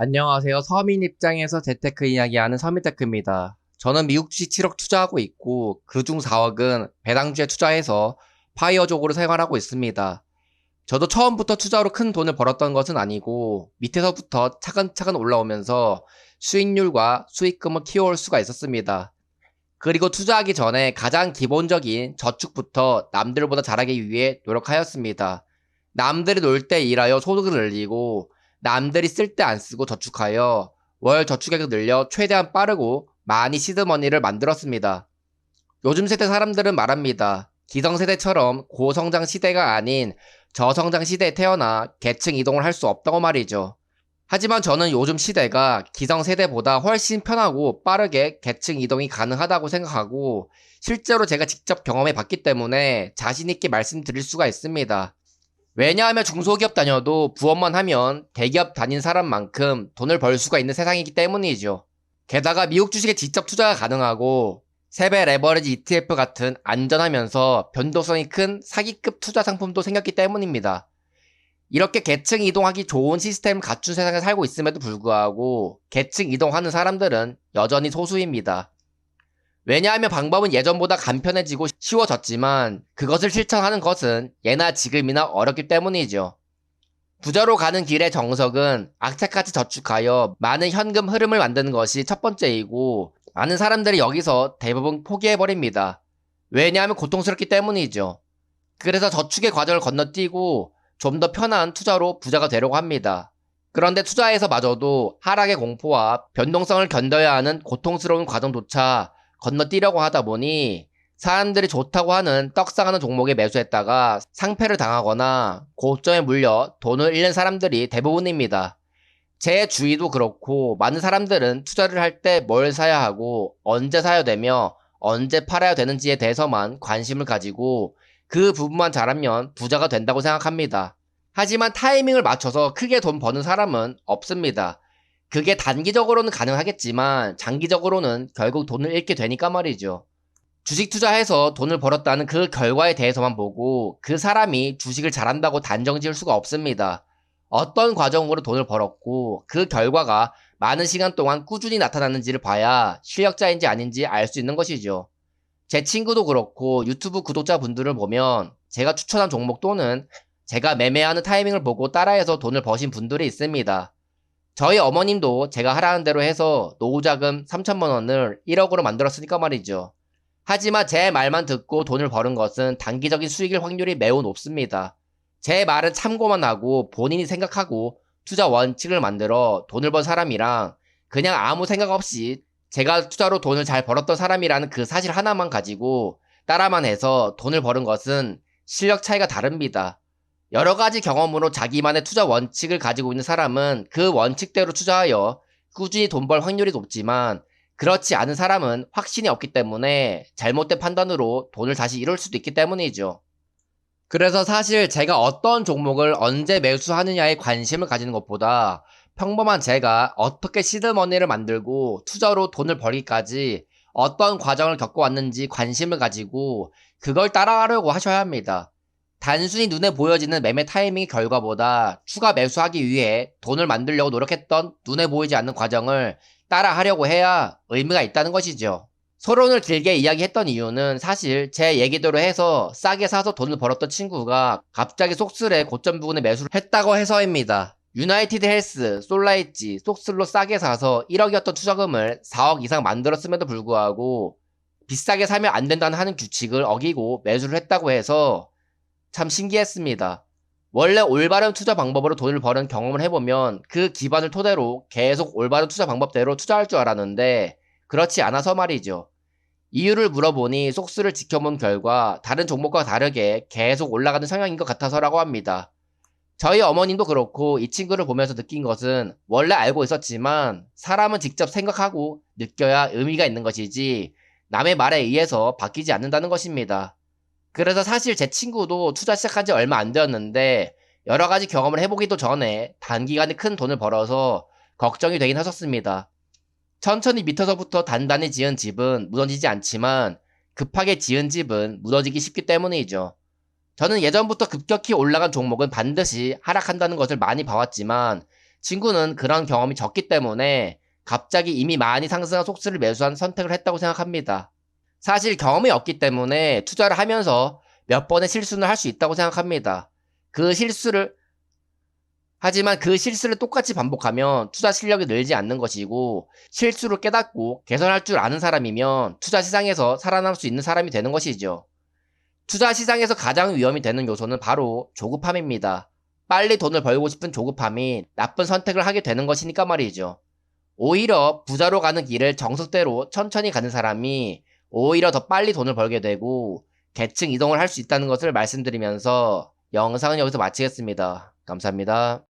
안녕하세요. 서민 입장에서 재테크 이야기하는 서민테크입니다. 저는 미국 주식 7억 투자하고 있고 그중 4억은 배당주에 투자해서 파이어족으로 생활하고 있습니다. 저도 처음부터 투자로 큰 돈을 벌었던 것은 아니고 밑에서부터 차근차근 올라오면서 수익률과 수익금을 키워올 수가 있었습니다. 그리고 투자하기 전에 가장 기본적인 저축부터 남들보다 잘하기 위해 노력하였습니다. 남들이 놀 때 일하여 소득을 늘리고 남들이 쓸 때 안 쓰고 저축하여 월 저축액을 늘려 최대한 빠르고 많이 시드머니를 만들었습니다. 요즘 세대 사람들은 말합니다. 기성세대처럼 고성장 시대가 아닌 저성장 시대에 태어나 계층 이동을 할 수 없다고 말이죠. 하지만 저는 요즘 시대가 기성세대보다 훨씬 편하고 빠르게 계층 이동이 가능하다고 생각하고 실제로 제가 직접 경험해 봤기 때문에 자신있게 말씀드릴 수가 있습니다. 왜냐하면 중소기업 다녀도 부업만 하면 대기업 다닌 사람만큼 돈을 벌 수가 있는 세상이기 때문이죠. 게다가 미국 주식에 직접 투자가 가능하고 세배 레버리지 ETF 같은 안전하면서 변동성이 큰 사기급 투자 상품도 생겼기 때문입니다. 이렇게 계층 이동하기 좋은 시스템을 갖춘 세상에 살고 있음에도 불구하고 계층 이동하는 사람들은 여전히 소수입니다. 왜냐하면 방법은 예전보다 간편해지고 쉬워졌지만 그것을 실천하는 것은 예나 지금이나 어렵기 때문이죠. 부자로 가는 길의 정석은 악착같이 저축하여 많은 현금 흐름을 만드는 것이 첫 번째이고 많은 사람들이 여기서 대부분 포기해버립니다. 왜냐하면 고통스럽기 때문이죠. 그래서 저축의 과정을 건너뛰고 좀 더 편한 투자로 부자가 되려고 합니다. 그런데 투자에서마저도 하락의 공포와 변동성을 견뎌야 하는 고통스러운 과정조차 건너뛰려고 하다 보니 사람들이 좋다고 하는 떡상하는 종목에 매수했다가 상패를 당하거나 고점에 물려 돈을 잃는 사람들이 대부분입니다. 제 주위도 그렇고 많은 사람들은 투자를 할 때 뭘 사야 하고 언제 사야 되며 언제 팔아야 되는지에 대해서만 관심을 가지고 그 부분만 잘하면 부자가 된다고 생각합니다. 하지만 타이밍을 맞춰서 크게 돈 버는 사람은 없습니다. 그게 단기적으로는 가능하겠지만 장기적으로는 결국 돈을 잃게 되니까 말이죠. 주식 투자해서 돈을 벌었다는 그 결과에 대해서만 보고 그 사람이 주식을 잘한다고 단정 지을 수가 없습니다. 어떤 과정으로 돈을 벌었고 그 결과가 많은 시간 동안 꾸준히 나타나는지를 봐야 실력자인지 아닌지 알 수 있는 것이죠. 제 친구도 그렇고 유튜브 구독자분들을 보면 제가 추천한 종목 또는 제가 매매하는 타이밍을 보고 따라해서 돈을 버신 분들이 있습니다. 저희 어머님도 제가 하라는 대로 해서 노후자금 3천만 원을 1억으로 만들었으니까 말이죠. 하지만 제 말만 듣고 돈을 버는 것은 단기적인 수익일 확률이 매우 높습니다. 제 말은 참고만 하고 본인이 생각하고 투자 원칙을 만들어 돈을 번 사람이랑 그냥 아무 생각 없이 제가 투자로 돈을 잘 벌었던 사람이라는 그 사실 하나만 가지고 따라만 해서 돈을 버는 것은 실력 차이가 다릅니다. 여러 가지 경험으로 자기만의 투자 원칙을 가지고 있는 사람은 그 원칙대로 투자하여 꾸준히 돈 벌 확률이 높지만 그렇지 않은 사람은 확신이 없기 때문에 잘못된 판단으로 돈을 다시 잃을 수도 있기 때문이죠. 그래서 사실 제가 어떤 종목을 언제 매수하느냐에 관심을 가지는 것보다 평범한 제가 어떻게 시드머니를 만들고 투자로 돈을 벌기까지 어떤 과정을 겪어왔는지 관심을 가지고 그걸 따라하려고 하셔야 합니다. 단순히 눈에 보여지는 매매 타이밍 결과보다 추가 매수하기 위해 돈을 만들려고 노력했던 눈에 보이지 않는 과정을 따라하려고 해야 의미가 있다는 것이죠. 서론을 길게 이야기했던 이유는 사실 제 얘기대로 해서 싸게 사서 돈을 벌었던 친구가 갑자기 속슬에 고점 부근에 매수를 했다고 해서입니다. 유나이티드 헬스, 솔라이지, 속슬로 싸게 사서 1억이었던 투자금을 4억 이상 만들었음에도 불구하고 비싸게 사면 안 된다는 하는 규칙을 어기고 매수를 했다고 해서 참 신기했습니다. 원래 올바른 투자 방법으로 돈을 버는 경험을 해보면 그 기반을 토대로 계속 올바른 투자 방법대로 투자할 줄 알았는데 그렇지 않아서 말이죠. 이유를 물어보니 속수를 지켜본 결과 다른 종목과 다르게 계속 올라가는 성향인 것 같아서라고 합니다. 저희 어머님도 그렇고 이 친구를 보면서 느낀 것은 원래 알고 있었지만 사람은 직접 생각하고 느껴야 의미가 있는 것이지 남의 말에 의해서 바뀌지 않는다는 것입니다. 그래서 사실 제 친구도 투자 시작한 지 얼마 안 되었는데 여러 가지 경험을 해보기도 전에 단기간에 큰 돈을 벌어서 걱정이 되긴 하셨습니다. 천천히 밑에서부터 단단히 지은 집은 무너지지 않지만 급하게 지은 집은 무너지기 쉽기 때문이죠. 저는 예전부터 급격히 올라간 종목은 반드시 하락한다는 것을 많이 봐왔지만 친구는 그런 경험이 적기 때문에 갑자기 이미 많이 상승한 속수를 매수한 선택을 했다고 생각합니다. 사실 경험이 없기 때문에 투자를 하면서 몇 번의 실수는 할 수 있다고 생각합니다. 하지만 그 실수를 똑같이 반복하면 투자 실력이 늘지 않는 것이고, 실수를 깨닫고 개선할 줄 아는 사람이면 투자 시장에서 살아남을 수 있는 사람이 되는 것이죠. 투자 시장에서 가장 위험이 되는 요소는 바로 조급함입니다. 빨리 돈을 벌고 싶은 조급함이 나쁜 선택을 하게 되는 것이니까 말이죠. 오히려 부자로 가는 길을 정석대로 천천히 가는 사람이 오히려 더 빨리 돈을 벌게 되고 계층 이동을 할 수 있다는 것을 말씀드리면서 영상은 여기서 마치겠습니다. 감사합니다.